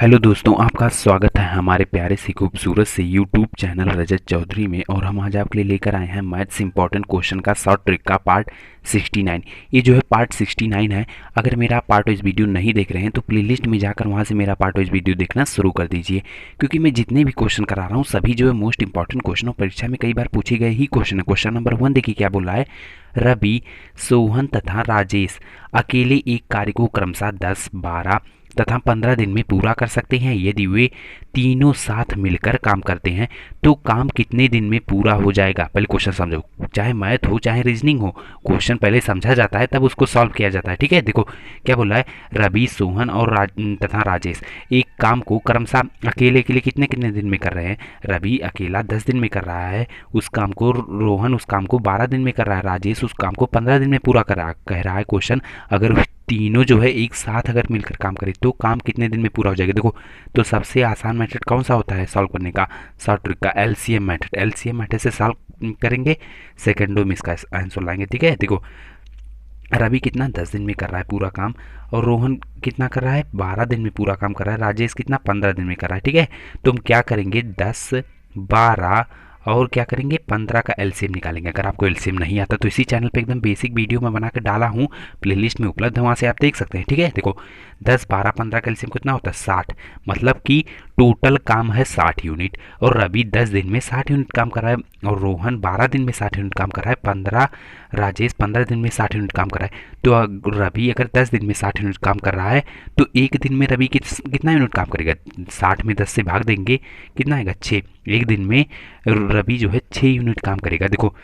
Hello दोस्तों, आपका स्वागत है हमारे प्यारे से खूबसूरत से यूट्यूब चैनल रजत चौधरी में। और हम आज आपके लिए लेकर आए हैं मैथ्स इंपॉर्टेंट क्वेश्चन का शॉर्ट ट्रिक का पार्ट 69। ये जो है पार्ट 69 है। अगर मेरा पार्ट वाइज वीडियो नहीं देख रहे हैं तो प्लेलिस्ट में जाकर वहाँ से मेरा पार्ट वाइज वीडियो देखना शुरू कर दीजिए, क्योंकि मैं जितने भी क्वेश्चन करा रहा हूँ सभी जो है मोस्ट इंपॉर्टेंट क्वेश्चन और परीक्षा में कई बार पूछे गए ही क्वेश्चन है। क्वेश्चन नंबर 1 देखिए क्या बोला है। रवि, सोहन तथा राजेश अकेले एक कार्य को क्रमशः 10, 12 तथा 15 दिन में पूरा कर सकते हैं। यदि वे तीनों साथ मिलकर काम करते हैं तो काम कितने दिन में पूरा हो जाएगा। पहले क्वेश्चन समझो, चाहे मैथ हो चाहे रीजनिंग हो, क्वेश्चन पहले समझा जाता है तब उसको सॉल्व किया जाता है। ठीक है, देखो क्या बोला है। रवि, सोहन और तथा राजेश एक काम को क्रमशः अकेले के लिए कितने कितने दिन में कर रहे हैं। रवि अकेला 10 दिन में कर रहा है उस काम को, रोहन उस काम को 12 दिन में कर रहा है, राजेश उस काम को 15 दिन में पूरा कर रहा कह रहा है क्वेश्चन। अगर तीनों जो है एक साथ अगर मिलकर काम करें तो काम कितने दिन में पूरा हो जाएगा। देखो तो सबसे आसान मेथड कौन सा होता है सॉल्व करने का, शॉर्ट ट्रिक का एलसीएम मेथड। एलसीएम मेथड से सॉल्व करेंगे, सेकंडों में इसका आंसर लाएंगे। ठीक है, देखो रवि कितना 10 दिन में कर रहा है पूरा काम, और रोहन कितना कर रहा है 12 दिन में पूरा काम कर रहा है, राजेश कितना 15 दिन में कर रहा है। ठीक है, तो हम क्या करेंगे 10, 12 और क्या करेंगे 15 का एलसीएम निकालेंगे। अगर आपको एलसीएम नहीं आता तो इसी चैनल पे एकदम बेसिक वीडियो में बना कर डाला हूँ, प्लेलिस्ट में उपलब्ध है, वहाँ से आप देख सकते हैं। ठीक है, देखो 10, 12, 15 का एलसीएम कितना होता है 60, मतलब कि टोटल काम है 60 यूनिट। और रवि 10 दिन में 60 यूनिट काम कर रहा है, और रोहन 12 दिन में 60 यूनिट काम कर रहा है, 15 राजेश 15 दिन में 60 यूनिट काम कर रहा है। तो रवि अगर 10 दिन में 60 यूनिट काम कर रहा है तो एक दिन में रवि कितना यूनिट काम करेगा। 60 में 10 से भाग देंगे, कितना आएगा 6। एक दिन में रवि जो है 6 यूनिट काम करेगा। देखो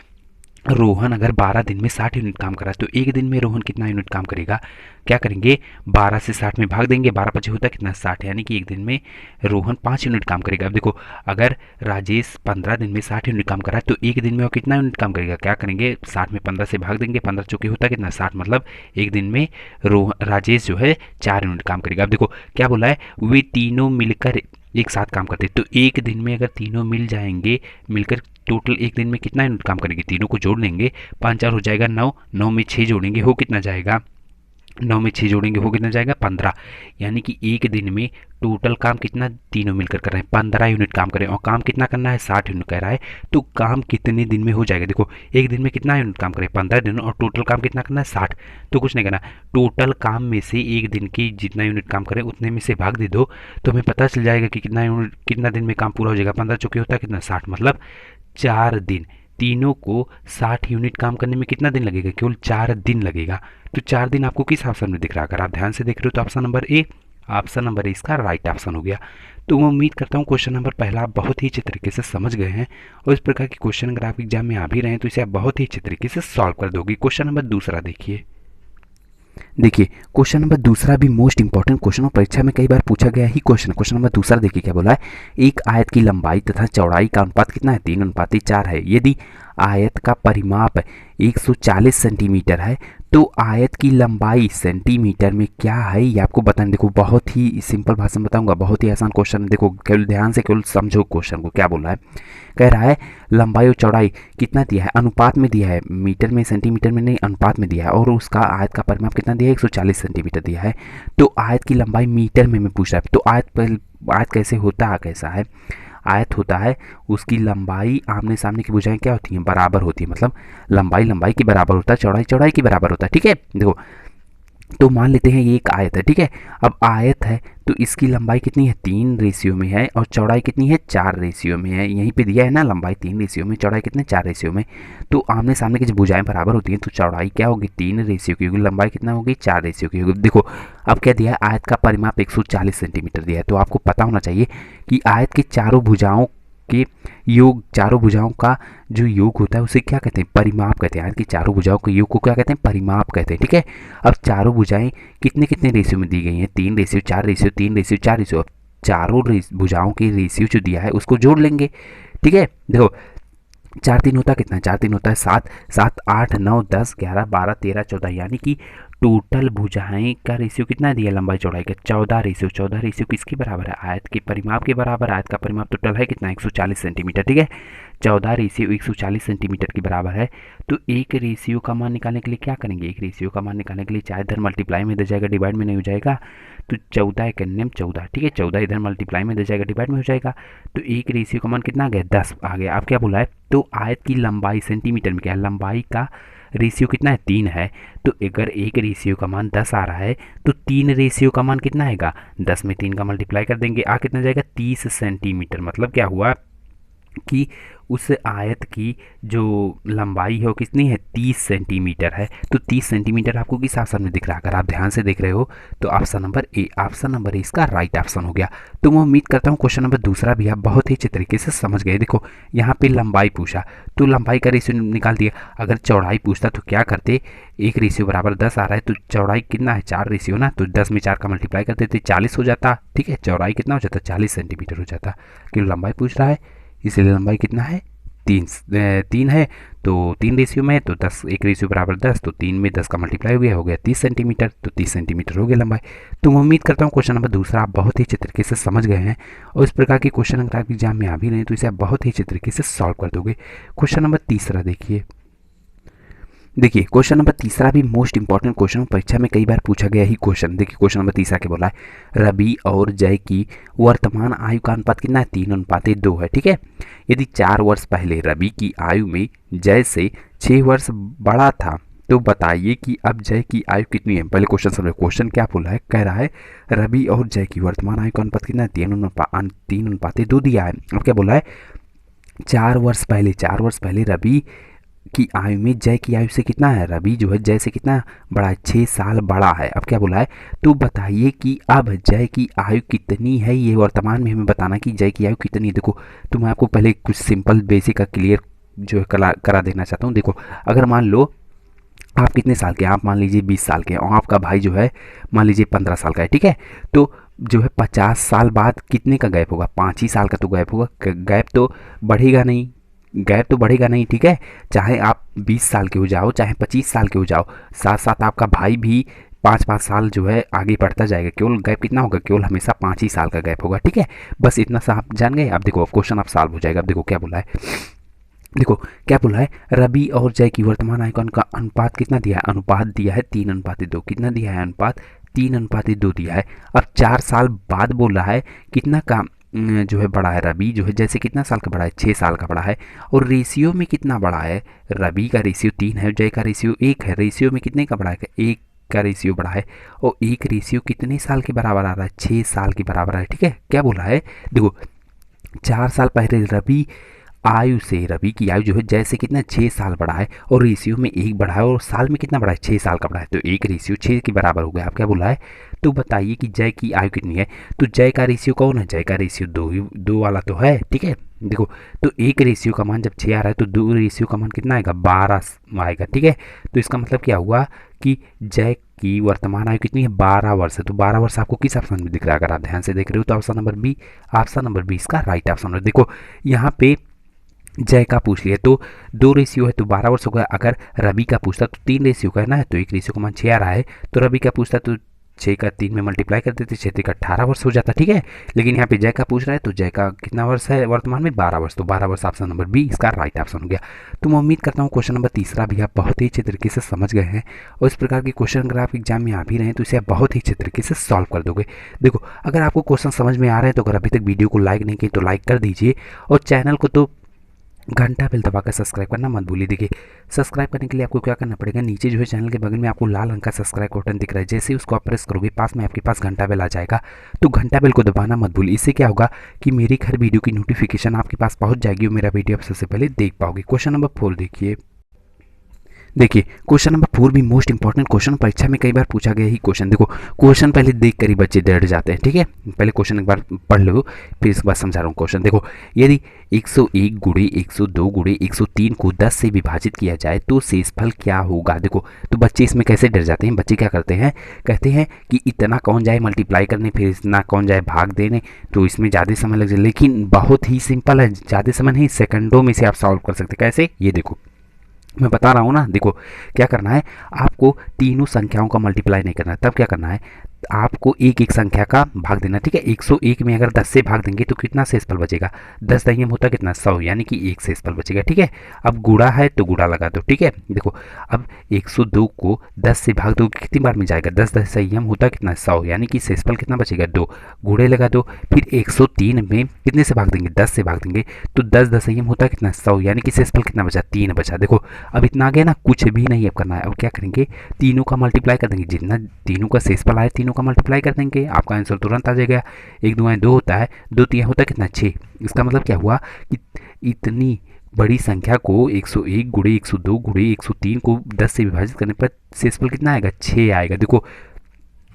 रोहन अगर 12 दिन में 60 यूनिट काम कर रहा है तो एक दिन में रोहन कितना यूनिट काम करेगा। क्या करेंगे 12 से 60 में भाग देंगे, 12 पचे होता है कितना 60, यानी कि एक दिन में रोहन 5 यूनिट काम करेगा। अब देखो अगर राजेश 15 दिन में 60 यूनिट काम कर रहा है तो एक दिन में वो कितना यूनिट काम करेगा। क्या करेंगे 60 में 15 से भाग देंगे, 15 चौके होता है कितना 60, मतलब एक दिन में राजेश जो है 4 यूनिट काम करेगा। अब देखो क्या बोला है, वे तीनों मिलकर एक साथ काम करते तो एक दिन में अगर तीनों मिल जाएंगे, मिलकर टोटल एक दिन में कितना यूनिट काम करेंगे। तीनों को जोड़ लेंगे, 5 4 हो जाएगा 9, 9 में 6 जोड़ेंगे हो कितना जाएगा, 9 में 6 जोड़ेंगे हो कितना जाएगा 15। यानी कि एक दिन में टोटल काम कितना तीनों मिलकर कर रहे हैं 15 यूनिट काम करें, और काम कितना करना है 60 यूनिट कह रहा है। तो काम कितने दिन में हो जाएगा। देखो एक दिन में कितना यूनिट काम करें 15 दिन, और टोटल काम कितना करना है 60। तो कुछ नहीं करना, टोटल काम में से एक दिन की जितना यूनिट काम करें उतने में से भाग दे दो तो हमें पता चल जाएगा कि कितना यूनिट कितना दिन में काम पूरा हो जाएगा। 15 चौके होता है कितना 60, मतलब 4 दिन। तीनों को 60 यूनिट काम करने में कितना दिन लगेगा, केवल 4 दिन लगेगा। तो 4 दिन आपको किस ऑप्शन में दिख रहा है, अगर आप ध्यान से देख रहे हो तो option number A, option number A इसका राइट ऑप्शन हो गया। तो मैं उम्मीद करता हूँ क्वेश्चन नंबर पहला आप बहुत ही अच्छे तरीके से समझ गए हैं, और इस प्रकार के क्वेश्चन अगर आप एग्जाम में आ भी रहे हैं तो इसे आप बहुत ही अच्छे तरीके से सॉल्व कर दोगे। क्वेश्चन नंबर दूसरा देखिए। देखिए क्वेश्चन नंबर दूसरा भी मोस्ट इंपॉर्टेंट क्वेश्चन और परीक्षा में कई बार पूछा गया ही क्वेश्चन। क्वेश्चन नंबर दूसरा देखिए क्या बोला है। एक आयत की लंबाई तथा चौड़ाई का अनुपात कितना है 3:4 है। यदि आयत का परिमाप 140 सेंटीमीटर है तो आयत की लंबाई सेंटीमीटर में क्या है ये आपको बताएं। देखो बहुत ही सिंपल भाषा में बताऊंगा, बहुत ही आसान क्वेश्चन है। देखो केवल ध्यान से केवल समझो क्वेश्चन को। क्या बोल रहा है, कह रहा है लंबाई और चौड़ाई कितना दिया है, अनुपात में दिया है, मीटर में सेंटीमीटर में नहीं अनुपात में दिया है, और उसका आयत का परिमाप कितना दिया है 140 सेंटीमीटर दिया है। तो आयत की लंबाई मीटर में पूछ रहा है। तो आयत कैसे होता है, कैसा है आयत होता है, उसकी लंबाई आमने सामने की भुजाएं क्या होती हैं बराबर होती है, मतलब लंबाई लंबाई की बराबर होता है, चौड़ाई चौड़ाई की बराबर होता है। ठीक है, देखो तो मान लेते हैं ये एक आयत है। ठीक है, अब आयत है तो इसकी लंबाई कितनी है 3 रेशियो में है, और चौड़ाई कितनी है 4 रेशियो में है। यहीं पे दिया है ना, लंबाई 3 रेशियो में, चौड़ाई कितने 4 रेशियो में। तो आमने सामने की जब भुजाएं बराबर होती हैं तो चौड़ाई क्या होगी 3 रेशियो की होगी, लंबाई कितना होगी 4 रेशियो की होगी। देखो अब क्या दिया है, आयत का परिमाप 140 सेंटीमीटर दिया है। तो आपको पता होना चाहिए कि आयत के चारों भुजाओं के योग, चारों भुजाओं का जो योग होता है उसे क्या कहते हैं परिमाप कहते हैं। आयत की चारों भुजाओं के योग को क्या कहते हैं परिमाप कहते हैं। ठीक है, अब चारों भुजाएं कितने कितने रेशियो में दी गई हैं 3 रेशियो 4 रेशियो 3 रेशियो 4 रेशियो। अब चारों भुजाओं के रेशियो जो दिया है उसको जोड़ लेंगे। ठीक है, देखो 4 3 होता है कितना, 4 3 होता है 7, 7 8 9 10 11 12 13 14, यानी कि टोटल भुजाएं का रेशियो कितना दिया लंबाई चौड़ाई का 14 रेशियो। 14 रेशियो किसके बराबर है? आयत के परिमाप के बराबर। आयत का परिमाप टोटल है कितना? 140 सेंटीमीटर। ठीक है, 14 रेशियो 140 सेंटीमीटर के बराबर है। तो एक रेशियो का मान निकालने के लिए क्या करेंगे? एक रेशियो का मान निकालने के लिए चाहे इधर मल्टीप्लाई में दे जाएगा, डिवाइड में नहीं हो जाएगा। तो 14 एक अन्यम 14, ठीक है, 14 इधर मल्टीप्लाई में दे जाएगा, डिवाइड में हो जाएगा। तो एक रेशियो का मान कितना आ गया? 10 आ गया। अब क्या बोला है? तो आयत की लंबाई सेंटीमीटर में क्या है? लंबाई का रेशियो कितना है? 3 है। तो अगर एक रेशियो का मान 10 आ रहा है तो 3 रेशियो का मान कितना आएगा? 10 में 3 का मल्टीप्लाई कर देंगे, आ कितना जाएगा? 30 सेंटीमीटर। मतलब क्या हुआ कि उस आयत की जो लंबाई है वो कितनी है? 30 सेंटीमीटर है। तो 30 सेंटीमीटर आपको किस ऑप्शन में दिख रहा है? अगर आप ध्यान से देख रहे हो तो option number A, option number A इसका राइट ऑप्शन हो गया। तो मैं उम्मीद करता हूँ क्वेश्चन नंबर दूसरा भी आप बहुत ही अच्छे तरीके से समझ गए। देखो यहाँ पे लंबाई पूछा तो लंबाई का रेशियो निकाल दिया। अगर चौड़ाई पूछता तो क्या करते? एक रेशियो बराबर 10 आ रहा है तो चौड़ाई कितना है? 4 रेशियो ना, तो 10 में 4 का मल्टीप्लाई कर देते 40 हो जाता। ठीक है, चौड़ाई कितना हो जाता? 40 सेंटीमीटर हो जाता। क्योंकि लंबाई पूछ रहा है इसलिए लंबाई कितना है? 3 है। तो 3 रेशियो में है तो 10, एक रेशियो बराबर 10, तो 3 में 10 का मल्टीप्लाई हो गया 30 सेंटीमीटर। तो 30 सेंटीमीटर हो गया लंबाई। तो मैं उम्मीद करता हूँ क्वेश्चन नंबर दूसरा आप बहुत ही अच्छे तरीके से समझ गए हैं और इस प्रकार के क्वेश्चन अगर आपके एग्जाम में आ भी रहे हैं तो इसे आप बहुत ही अच्छे तरीके से सॉल्व कर दोगे। क्वेश्चन नंबर तीसरा देखिए क्वेश्चन नंबर तीसरा भी मोस्ट इंपॉर्टेंट क्वेश्चन, परीक्षा में कई बार पूछा गया ही क्वेश्चन। देखिए क्वेश्चन नंबर तीसरा क्या बोला है? रवि और जय की वर्तमान आयु का अनुपात कितना है? 3:2 है। ठीक है, यदि 4 वर्ष पहले रवि की आयु में जय से 6 वर्ष बड़ा था तो बताइए कि अब जय की आयु कितनी है? पहले क्वेश्चन समझो। क्वेश्चन क्या बोला है? कह रहा है रवि और जय की वर्तमान आयु का अनुपात कितना है? 3:2 दिया है। अब क्या बोला है? 4 वर्ष पहले रवि की आयु में जय की आयु से कितना है? रवि जो है जय से कितना बड़ा है? 6 साल बड़ा है। अब क्या बोला है? तो बताइए कि अब जय की आयु कितनी है? ये वर्तमान में हमें बताना कि जय की आयु कितनी है। देखो तो मैं आपको पहले कुछ सिंपल बेसिक का क्लियर जो है करा देना चाहता हूँ। देखो अगर मान लो आप कितने साल के हैं? आप मान लीजिए 20 साल के हैं और आपका भाई जो है मान लीजिए 15 साल का है। ठीक है, तो जो है 50 साल बाद कितने का गैप होगा? 5 ही साल का तो गैप होगा। गैप तो बढ़ेगा नहीं। ठीक है, चाहे आप 20 साल के हो जाओ चाहे 25 साल के हो जाओ, साथ साथ आपका भाई भी 5-5 साल जो है आगे बढ़ता जाएगा। केवल गैप कितना होगा? केवल हमेशा 5 ही साल का गैप होगा। ठीक है, बस इतना सा आप जान गए। अब देखो क्वेश्चन अब सॉल्व हो जाएगा। अब देखो क्या बोला है? रवि और जय की वर्तमान आयु का अनुपात कितना दिया है? अनुपात दिया है 3:2। कितना दिया है? अनुपात 3:2 दिया है। अब 4 साल बाद बोल रहा है कितना का जो है बड़ा है? रवि जो है जैसे कितना साल का बड़ा है? 6 साल का बड़ा है। और रेशियो में कितना बड़ा है? रवि का रेशियो 3 है, जय का रेशियो 1 है। रेशियो में कितने का बड़ा है? 1 का रेशियो बड़ा है। और 1 रेशियो कितने साल के बराबर आ रहा है? 6 साल के बराबर है। ठीक है, क्या बोला है? देखो 4 साल पहले रवि की आयु जो है जय से कितना 6 साल बड़ा है और रेशियो में 1 बढ़ा है और साल में कितना बड़ा है? 6 साल का बड़ा है। तो 1 रेशियो 6 के बराबर हो गया। आप क्या बोला है? तो बताइए कि जय की आयु कितनी है? तो जय का रेशियो कौन है? जय का रेशियो 2 वाला तो है। ठीक है, देखो तो 1 रेशियो का मान जब 6 आ रहा है तो 2 रेशियो का मान कितना आएगा? 12 आएगा। ठीक है, तो इसका मतलब क्या हुआ कि जय की वर्तमान आयु कितनी है? 12 वर्ष है। तो 12 वर्ष आपको किस ऑप्शन में दिख रहा है? अगर आप ध्यान से देख रहे हो तो ऑप्शन नंबर बी इसका राइट ऑप्शन है। देखो यहाँ पे जय का पूछ लिया तो 2 रेशियो है तो 12 वर्ष हो गया। अगर रवि का पूछता तो 3 रेशियो का है ना, तो 1 रेशियो का मान 6 आ रहा है। तो रवि का पूछता तो 6 का 3 में मल्टीप्लाई कर देते, 6 का 18 वर्ष हो जाता। ठीक है, लेकिन यहाँ पे जय का पूछ रहा है तो जय का कितना वर्ष है वर्तमान में? 12 वर्ष। तो 12 वर्ष ऑप्शन नंबर बी इसका राइट ऑप्शन हो गया। तो मैं उम्मीद करता हूँ क्वेश्चन नंबर तीसरा भी आप बहुत ही अच्छे तरीके से समझ गए हैं और इस प्रकार के क्वेश्चन अगर आप एग्जाम में आ भी रहे हैं तो इसे आप बहुत ही अच्छे तरीके से सॉल्व कर दोगे। देखो अगर आपको क्वेश्चन समझ में आ रहे हैं तो अगर अभी तक वीडियो को लाइक नहीं किए तो लाइक कर दीजिए और चैनल को तो घंटा बेल दबाकर सब्सक्राइब करना मत भूलिए। देखिए सब्सक्राइब करने के लिए आपको क्या करना पड़ेगा? नीचे जो है चैनल के बगल में आपको लाल रंग का सब्सक्राइब बटन दिख रहा है, जैसे ही उसको आप प्रेस करोगे पास में आपके पास घंटा बेल आ जाएगा। तो घंटा बेल को दबाना मत भूलिए। इससे क्या होगा कि मेरी हर वीडियो की नोटिफिकेशन आपके पास पहुंच जाएगी और मेरा वीडियो आप सबसे पहले देख पाओगे। क्वेश्चन नंबर 4 देखिए क्वेश्चन नंबर 4 भी मोस्ट इंपॉर्टेंट क्वेश्चन, परीक्षा में कई बार पूछा गया ही क्वेश्चन। देखो क्वेश्चन पहले देख कर ही बच्चे डर जाते हैं। ठीक है, पहले क्वेश्चन एक बार पढ़ लो फिर इसके बाद समझा रहा हूँ क्वेश्चन। देखो यदि 101 गुणे 102 गुणे 103 को 10 से विभाजित किया जाए तो शेषफल क्या होगा? देखो तो बच्चे इसमें कैसे डर जाते हैं? बच्चे क्या करते हैं? कहते हैं कि इतना कौन जाए मल्टीप्लाई करने, फिर इतना कौन जाए भाग देने, तो इसमें ज़्यादा समय लग जाए। लेकिन बहुत ही सिंपल है, ज़्यादा समय नहीं, सेकंडों में से आप सॉल्व कर सकते। कैसे? ये देखो मैं बता रहा हूँ ना, देखो क्या करना है, आपको तीनों संख्याओं का मल्टीप्लाई नहीं करना है। तब क्या करना है, आपको एक एक संख्या का भाग देना। ठीक है, 101 में अगर 10 से भाग देंगे तो कितना शेषफल बचेगा, 10 दहियम होता कितना 100, यानी कि एक शेषफल बचेगा। ठीक है, अब गुणा है तो गुणा लगा दो। ठीक है, देखो अब 102 को 10 से भाग दो कितनी बार में जाएगा, 10 10 संयम होता कितना 100, यानी कि शेषफल कितना बचेगा 2, गुणे लगा दो। फिर 103 में कितने से भाग देंगे, 10 से भाग देंगे तो 10 10 संयम होता कितना 100, यानी कि शेषफल कितना बचा 3 बचा। देखो अब इतना आ गया ना, कुछ भी नहीं अब करना है। अब क्या करेंगे, तीनों का मल्टीप्लाई कर देंगे, जितना तीनों का शेषफल आए तीनों का मल्टीप्लाई कर देंगे, आपका आंसर तुरंत आ जाएगा। एक दो दो होता है, दो तिया होता है कितना 6। इसका मतलब क्या हुआ कि इतनी बड़ी संख्या को 101 गुणे 102 गुणे 103 को 10 से विभाजित करने पर शेषफल कितना आएगा, 6 आएगा। देखो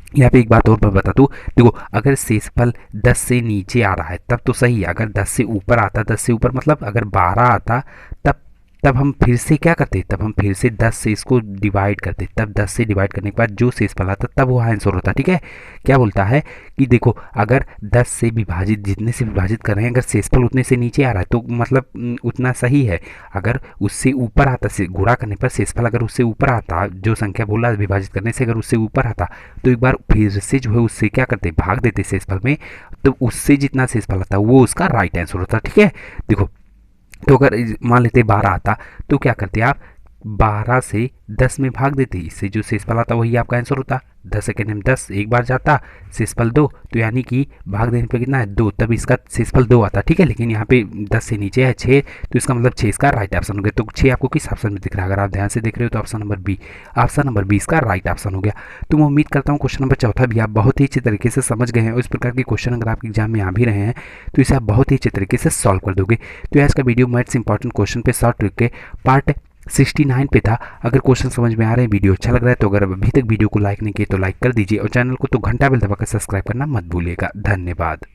यहाँ पे एक बात और मैं बता दूँ, देखो अगर शेषफल 10 से नीचे आ रहा है तब तो सही है, अगर 10 से ऊपर आता, 10 से ऊपर मतलब अगर 12 आता, तब तब हम फिर से क्या करते, तब हम फिर से 10 से इसको डिवाइड करते, तब 10 से डिवाइड करने के बाद जो शेषफल आता तब वो आंसर होता। ठीक है, क्या बोलता है कि देखो अगर 10 से विभाजित, जितने से विभाजित कर रहे हैं, अगर शेषफल उतने से नीचे आ रहा है तो मतलब उतना सही है। अगर उससे ऊपर आता, से गुणा करने पर शेषफल अगर उससे ऊपर आता, जो संख्या बोला विभाजित करने से अगर उससे ऊपर आता तो एक बार फिर से जो है उससे क्या करते, भाग देते शेषफल में, तो उससे जितना शेषफल आता वो उसका राइट आंसर होता। ठीक है, देखो तो अगर मान लेते 12 आता तो क्या करते आप, 12 से 10 में भाग देते, इससे जो शेषफल आता वही आपका आंसर होता। 10 सेकेंड में 10 एक बार जाता, शेषफल 2, तो यानी कि भाग देने पर कितना है 2, तब इसका शेषफल 2 आता। ठीक है, लेकिन यहाँ पे 10 से नीचे है 6, तो इसका मतलब 6 इसका राइट ऑप्शन हो गया। तो 6 आपको किस ऑप्शन में दिख रहा है, अगर आप ध्यान से देख रहे हो तो option number B, option number B इसका राइट ऑप्शन हो गया। तो मैं उम्मीद करता हूँ क्वेश्चन नंबर चौथा भी आप बहुत ही अच्छे तरीके से समझ गए हैं, और इस प्रकार के क्वेश्चन अगर आपके एग्जाम में आ भी रहे हैं तो इसे आप बहुत ही अच्छे तरीके से सॉल्व कर दोगे। तो आज का वीडियो मैथ्स इंपॉर्टेंट क्वेश्चन पे शॉर्ट ट्रिक के पार्ट 69 पे था। अगर क्वेश्चन समझ में आ रहे हैं, वीडियो अच्छा लग रहा है तो अगर अभी तक वीडियो को लाइक नहीं किए तो लाइक कर दीजिए, और चैनल को तो घंटा बेल दबाकर सब्सक्राइब करना मत भूलिएगा। धन्यवाद।